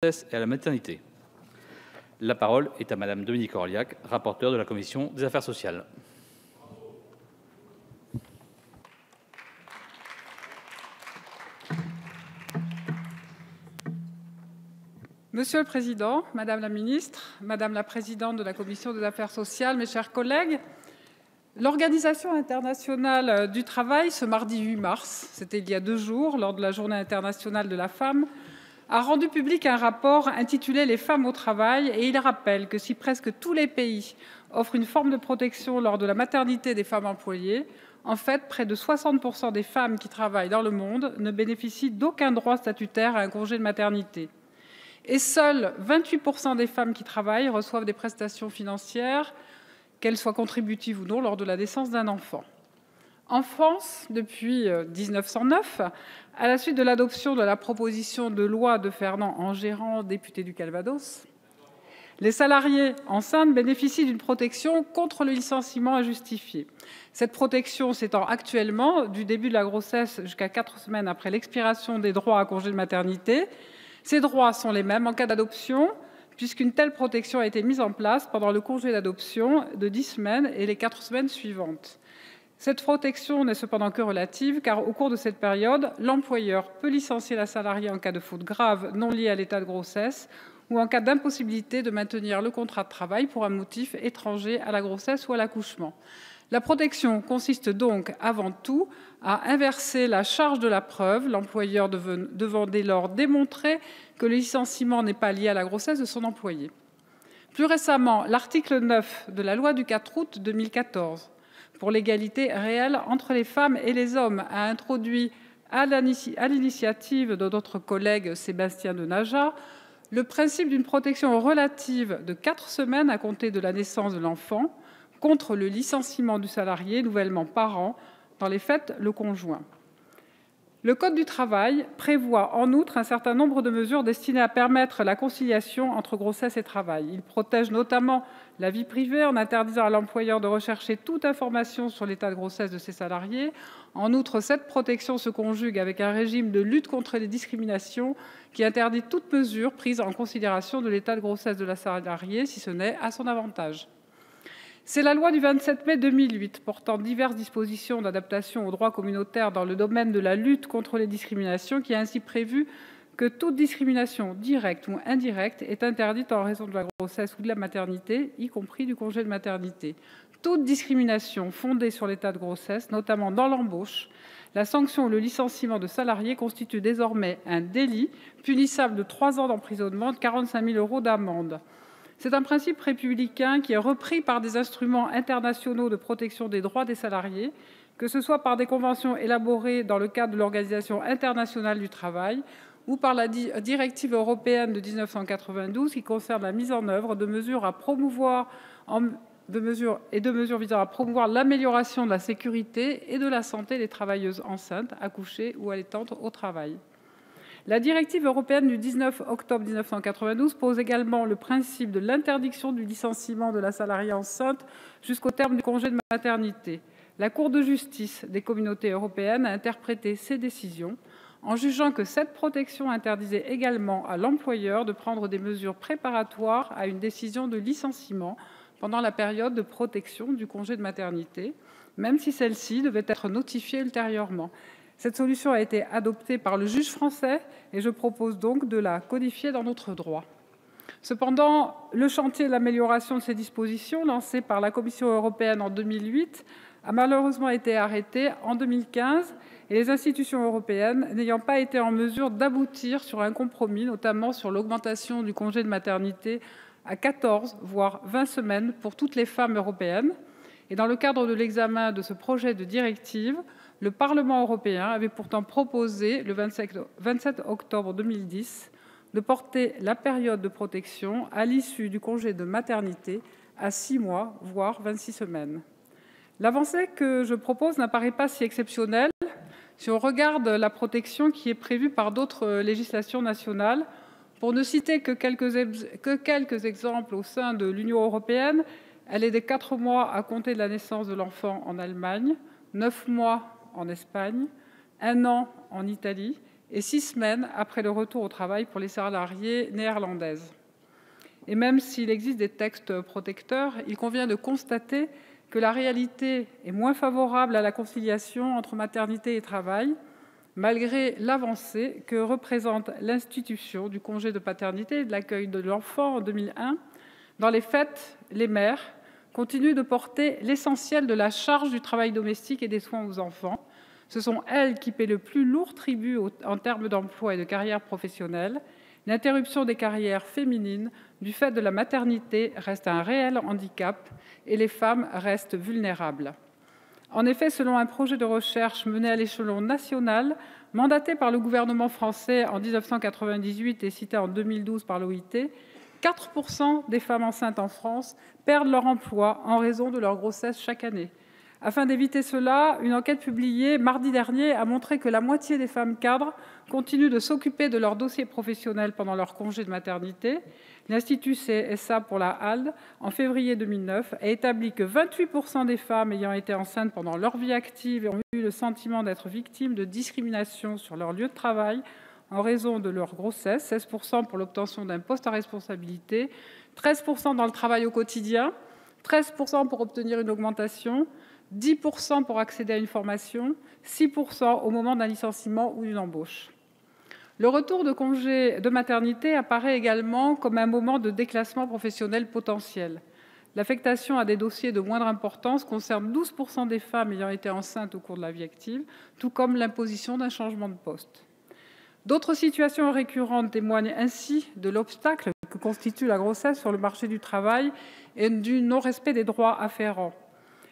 et à la maternité. La parole est à Madame Dominique Orliac, rapporteure de la commission des affaires sociales. Monsieur le Président, Madame la Ministre, Madame la Présidente de la Commission des affaires sociales, mes chers collègues, l'Organisation internationale du travail, ce mardi 8 mars, c'était il y a 2 jours, lors de la Journée internationale de la femme, a rendu public un rapport intitulé « Les femmes au travail » et il rappelle que si presque tous les pays offrent une forme de protection lors de la maternité des femmes employées, en fait, près de 60% des femmes qui travaillent dans le monde ne bénéficient d'aucun droit statutaire à un congé de maternité. Et seuls 28% des femmes qui travaillent reçoivent des prestations financières, qu'elles soient contributives ou non, lors de la naissance d'un enfant. En France, depuis 1909, à la suite de l'adoption de la proposition de loi de Fernand Enguerrand, député du Calvados, les salariés enceintes bénéficient d'une protection contre le licenciement injustifié. Cette protection s'étend actuellement du début de la grossesse jusqu'à 4 semaines après l'expiration des droits à congé de maternité. Ces droits sont les mêmes en cas d'adoption, puisqu'une telle protection a été mise en place pendant le congé d'adoption de 10 semaines et les 4 semaines suivantes. Cette protection n'est cependant que relative, car au cours de cette période, l'employeur peut licencier la salariée en cas de faute grave non liée à l'état de grossesse ou en cas d'impossibilité de maintenir le contrat de travail pour un motif étranger à la grossesse ou à l'accouchement. La protection consiste donc avant tout à inverser la charge de la preuve, l'employeur devant dès lors démontrer que le licenciement n'est pas lié à la grossesse de son employé. Plus récemment, l'article 9 de la loi du 4 août 2014 pour l'égalité réelle entre les femmes et les hommes a introduit, à l'initiative de notre collègue Sébastien Denaja, le principe d'une protection relative de 4 semaines à compter de la naissance de l'enfant contre le licenciement du salarié nouvellement parent, dans les faits le conjoint. Le Code du travail prévoit en outre un certain nombre de mesures destinées à permettre la conciliation entre grossesse et travail. Il protège notamment la vie privée en interdisant à l'employeur de rechercher toute information sur l'état de grossesse de ses salariés. En outre, cette protection se conjugue avec un régime de lutte contre les discriminations qui interdit toute mesure prise en considération de l'état de grossesse de la salariée, si ce n'est à son avantage. C'est la loi du 27 mai 2008 portant diverses dispositions d'adaptation au droit communautaire dans le domaine de la lutte contre les discriminations qui a ainsi prévu que toute discrimination directe ou indirecte est interdite en raison de la grossesse ou de la maternité, y compris du congé de maternité. Toute discrimination fondée sur l'état de grossesse, notamment dans l'embauche, la sanction ou le licenciement de salariés constitue désormais un délit punissable de 3 ans d'emprisonnement et de 45 000 € d'amende. C'est un principe républicain qui est repris par des instruments internationaux de protection des droits des salariés, que ce soit par des conventions élaborées dans le cadre de l'Organisation internationale du travail ou par la directive européenne de 1992 qui concerne la mise en œuvre de mesures visant à promouvoir l'amélioration de la sécurité et de la santé des travailleuses enceintes, accouchées ou allaitantes au travail. La directive européenne du 19 octobre 1992 pose également le principe de l'interdiction du licenciement de la salariée enceinte jusqu'au terme du congé de maternité. La Cour de justice des communautés européennes a interprété ces décisions en jugeant que cette protection interdisait également à l'employeur de prendre des mesures préparatoires à une décision de licenciement pendant la période de protection du congé de maternité, même si celle-ci devait être notifiée ultérieurement. Cette solution a été adoptée par le juge français et je propose donc de la codifier dans notre droit. Cependant, le chantier de l'amélioration de ces dispositions, lancé par la Commission européenne en 2008, a malheureusement été arrêté en 2015 et les institutions européennes n'ayant pas été en mesure d'aboutir sur un compromis, notamment sur l'augmentation du congé de maternité à 14, voire 20 semaines pour toutes les femmes européennes. Et dans le cadre de l'examen de ce projet de directive, le Parlement européen avait pourtant proposé, le 27 octobre 2010, de porter la période de protection à l'issue du congé de maternité à 6 mois, voire 26 semaines. L'avancée que je propose n'apparaît pas si exceptionnelle si on regarde la protection qui est prévue par d'autres législations nationales. Pour ne citer que quelques exemples au sein de l'Union européenne, elle est de 4 mois à compter de la naissance de l'enfant en Allemagne, 9 mois en Espagne, 1 an en Italie et 6 semaines après le retour au travail pour les salariées néerlandaises. Et même s'il existe des textes protecteurs, il convient de constater que la réalité est moins favorable à la conciliation entre maternité et travail, malgré l'avancée que représente l'institution du congé de paternité et de l'accueil de l'enfant en 2001. Dans les faits, les mères continuent de porter l'essentiel de la charge du travail domestique et des soins aux enfants. Ce sont elles qui paient le plus lourd tribut en termes d'emploi et de carrière professionnelle. L'interruption des carrières féminines du fait de la maternité reste un réel handicap et les femmes restent vulnérables. En effet, selon un projet de recherche mené à l'échelon national, mandaté par le gouvernement français en 1998 et cité en 2012 par l'OIT, 4% des femmes enceintes en France perdent leur emploi en raison de leur grossesse chaque année. Afin d'éviter cela, une enquête publiée mardi dernier a montré que la moitié des femmes cadres continuent de s'occuper de leur dossier professionnel pendant leur congé de maternité. L'Institut CSA pour la HALD, en février 2009, a établi que 28% des femmes ayant été enceintes pendant leur vie active ont eu le sentiment d'être victimes de discrimination sur leur lieu de travail en raison de leur grossesse, 16% pour l'obtention d'un poste à responsabilité, 13% dans le travail au quotidien, 13% pour obtenir une augmentation, 10% pour accéder à une formation, 6% au moment d'un licenciement ou d'une embauche. Le retour de congé de maternité apparaît également comme un moment de déclassement professionnel potentiel. L'affectation à des dossiers de moindre importance concerne 12% des femmes ayant été enceintes au cours de la vie active, tout comme l'imposition d'un changement de poste. D'autres situations récurrentes témoignent ainsi de l'obstacle que constitue la grossesse sur le marché du travail et du non-respect des droits afférents.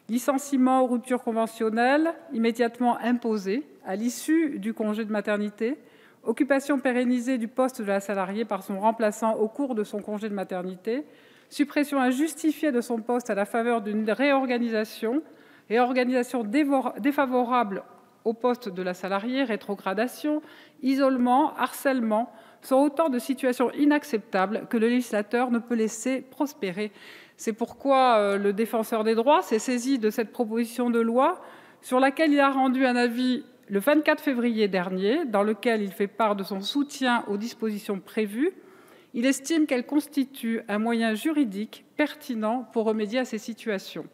Licenciement ou rupture conventionnelle immédiatement imposée à l'issue du congé de maternité, occupation pérennisée du poste de la salariée par son remplaçant au cours de son congé de maternité, suppression injustifiée de son poste à la faveur d'une réorganisation défavorable au poste de la salariée, rétrogradation, isolement, harcèlement, sont autant de situations inacceptables que le législateur ne peut laisser prospérer. C'est pourquoi le Défenseur des droits s'est saisi de cette proposition de loi sur laquelle il a rendu un avis le 24 février dernier, dans lequel il fait part de son soutien aux dispositions prévues. Il estime qu'elles constituent un moyen juridique pertinent pour remédier à ces situations.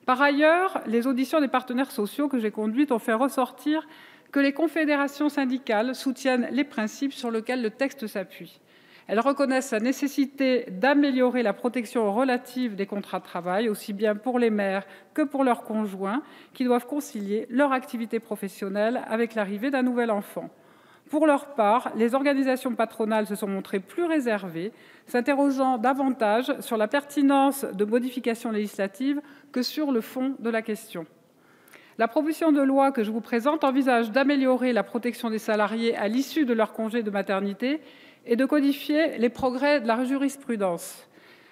Par ailleurs, les auditions des partenaires sociaux que j'ai conduites ont fait ressortir que les confédérations syndicales soutiennent les principes sur lesquels le texte s'appuie. Elles reconnaissent la nécessité d'améliorer la protection relative des contrats de travail, aussi bien pour les mères que pour leurs conjoints, qui doivent concilier leur activité professionnelle avec l'arrivée d'un nouvel enfant. Pour leur part, les organisations patronales se sont montrées plus réservées, s'interrogeant davantage sur la pertinence de modifications législatives que sur le fond de la question. La proposition de loi que je vous présente envisage d'améliorer la protection des salariés à l'issue de leur congé de maternité et de codifier les progrès de la jurisprudence.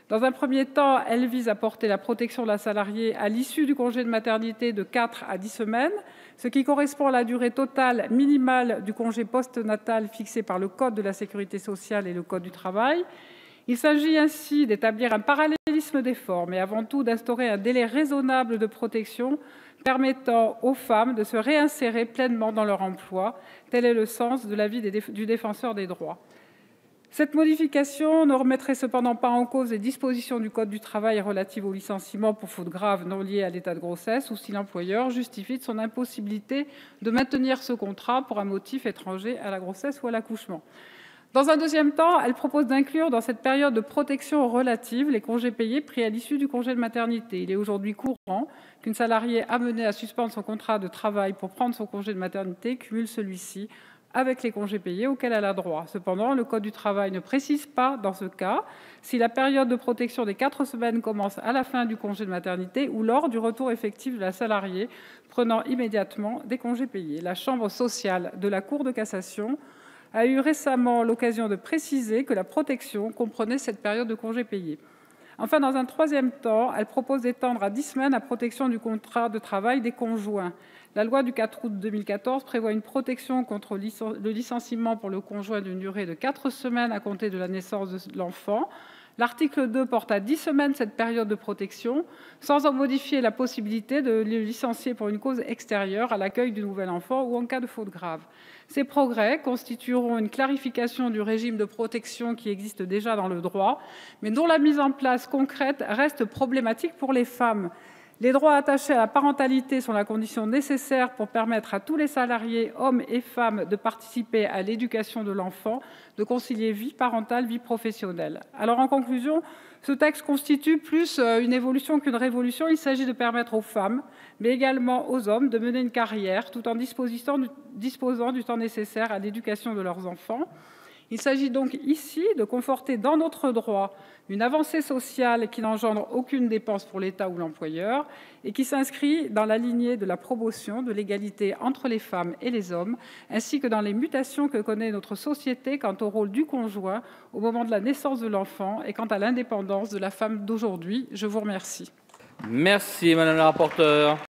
Dans un premier temps, elle vise à porter la protection de la salariée à l'issue du congé de maternité de 4 à 10 semaines, ce qui correspond à la durée totale minimale du congé postnatal fixé par le Code de la sécurité sociale et le Code du travail. Il s'agit ainsi d'établir un parallélisme des formes et avant tout d'instaurer un délai raisonnable de protection permettant aux femmes de se réinsérer pleinement dans leur emploi. Tel est le sens de l'avis du Défenseur des droits. Cette modification ne remettrait cependant pas en cause les dispositions du Code du travail relatives au licenciement pour faute grave non liée à l'état de grossesse ou si l'employeur justifie de son impossibilité de maintenir ce contrat pour un motif étranger à la grossesse ou à l'accouchement. Dans un deuxième temps, elle propose d'inclure dans cette période de protection relative les congés payés pris à l'issue du congé de maternité. Il est aujourd'hui courant qu'une salariée amenée à suspendre son contrat de travail pour prendre son congé de maternité cumule celui-ci avec les congés payés auxquels elle a droit. Cependant, le Code du travail ne précise pas, dans ce cas, si la période de protection des 4 semaines commence à la fin du congé de maternité ou lors du retour effectif de la salariée prenant immédiatement des congés payés. La Chambre sociale de la Cour de cassation a eu récemment l'occasion de préciser que la protection comprenait cette période de congés payés. Enfin, dans un troisième temps, elle propose d'étendre à 10 semaines la protection du contrat de travail des conjoints. La loi du 4 août 2014 prévoit une protection contre le licenciement pour le conjoint d'une durée de 4 semaines à compter de la naissance de l'enfant. L'article 2 porte à 10 semaines cette période de protection, sans en modifier la possibilité de le licencier pour une cause extérieure à l'accueil du nouvel enfant ou en cas de faute grave. Ces progrès constitueront une clarification du régime de protection qui existe déjà dans le droit, mais dont la mise en place concrète reste problématique pour les femmes. Les droits attachés à la parentalité sont la condition nécessaire pour permettre à tous les salariés, hommes et femmes, de participer à l'éducation de l'enfant, de concilier vie parentale, vie professionnelle. Alors, en conclusion, ce texte constitue plus une évolution qu'une révolution. Il s'agit de permettre aux femmes, mais également aux hommes, de mener une carrière tout en disposant du temps nécessaire à l'éducation de leurs enfants. Il s'agit donc ici de conforter dans notre droit une avancée sociale qui n'engendre aucune dépense pour l'État ou l'employeur et qui s'inscrit dans la lignée de la promotion de l'égalité entre les femmes et les hommes, ainsi que dans les mutations que connaît notre société quant au rôle du conjoint au moment de la naissance de l'enfant et quant à l'indépendance de la femme d'aujourd'hui. Je vous remercie. Merci, Madame la rapporteure.